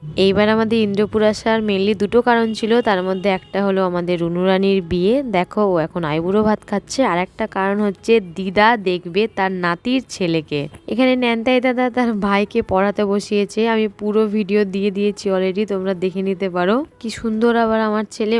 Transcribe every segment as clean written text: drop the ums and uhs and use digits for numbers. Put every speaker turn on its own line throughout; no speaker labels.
এইবার আমাদের ইন্দ্রপুর আসার মেনলি দুটো কারণ ছিল, তার মধ্যে একটা হলো আমাদের রুনু রানীর বিয়ে, দেখো ও এখন আইবুড়ো ভাত খাচ্ছে, আর একটা কারণ হচ্ছে দিদা দেখবে তার নাতির ছেলেকে। এখানে ন্যান্তাই দাদা তার ভাইকে পড়াতে বসিয়েছে, আমি পুরো ভিডিও দিয়ে দিয়েছি অলরেডি, তোমরা দেখে নিতে পারো। কি সুন্দর আবার আমার ছেলে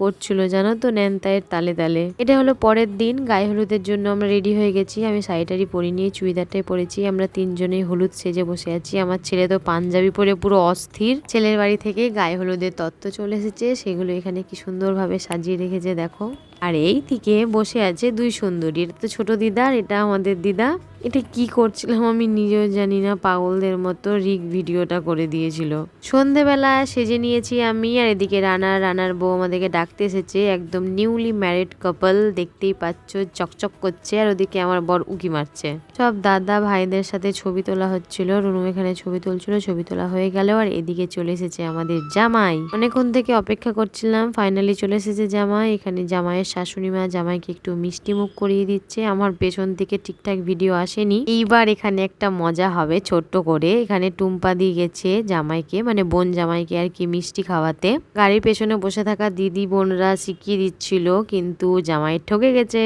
করছিল জানো তো ন্যান্তাইয়ের তালে তালে। এটা হলো পরের দিন, গায়ে হলুদের জন্য আমরা রেডি হয়ে গেছি। আমি শাড়িটারি পরিনি, চুড়িদারটাই পরেছি, আমরা তিনজনেই হলুদ সেজে বসে আছি। আমার ছেলে তো পাঞ্জাবি পরে পুরো অস্থির। ছেলের বাড়ি থেকে গায়ে হলুদের তত্ত্ব চলে এসেছে, সেগুলো এখানে কি সুন্দরভাবে সাজিয়ে রেখেছে দেখো। আর এই দিকে বসে আছে দুই সুন্দরী, এটা তো ছোট দিদা আর এটা আমাদের দিদা। এটা কি করছিলাম আমি নিজেও জানি না, পাগলদের মতো রিক ভিডিওটা করে দিয়েছিল। সন্ধেবেলা সেজে নিয়েছি আমি, আর এদিকে রানার বউ আমাদেরকে ডাকতে এসেছে, একদম নিউলি ম্যারিড কাপল, দেখতেই পাচ্ছ চকচক করছে। আর ওদিকে আমার বর উকি মারছে। সব দাদা ভাইদের সাথে ছবি তোলা হচ্ছিল, রুনু এখানে ছবি তুলছিল, ছবি তোলা হয়ে গেল। আর এদিকে চলে এসেছে আমাদের জামাই, অনেকক্ষণ থেকে অপেক্ষা করছিলাম, ফাইনালি চলে এসেছে জামাই। এখানে জামাইয়ের শাশুড়ি মা জামাইকে একটু মিষ্টি মুখ করিয়ে দিচ্ছে। আমার পেছন থেকে ঠিকঠাক ভিডিও আসেনি, এইবার এখানে একটা মজা হবে ছোট্ট করে। এখানে টুম্পা দিয়ে গেছে জামাইকে, মানে বোন জামাইকে আর কি মিষ্টি খাওয়াতে। গাড়ির পেছনে বসে থাকা দিদি বোনরা শিখিয়ে দিচ্ছিল, কিন্তু জামাই ঠকে গেছে।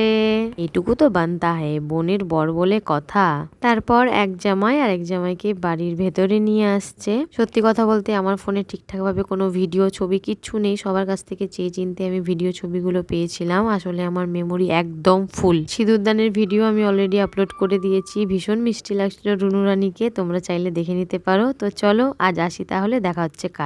এটুকু তো বানতা হে, বোনের বর বলে কথা। তারপর এক জামাই আর এক জামাইকে বাড়ির ভেতরে নিয়ে আসছে। সত্যি কথা বলতে আমার ফোনে ঠিকঠাক ভাবে কোনো ভিডিও ছবি কিচ্ছু নেই, সবার কাছ থেকে চেয়ে চিনতে আমি ভিডিও ছবিগুলো পেয়েছিলাম। আসলে আমার মেমোরি একদম ফুল। সিঁদুরদানের ভিডিও আমি অলরেডি আপলোড করে দিয়েছি, ভীষণ মিষ্টি লাগছিল রুনু রানীকে, তোমরা চাইলে দেখে নিতে পারো। তো চলো আজ আসি তাহলে, দেখা হচ্ছে কাল।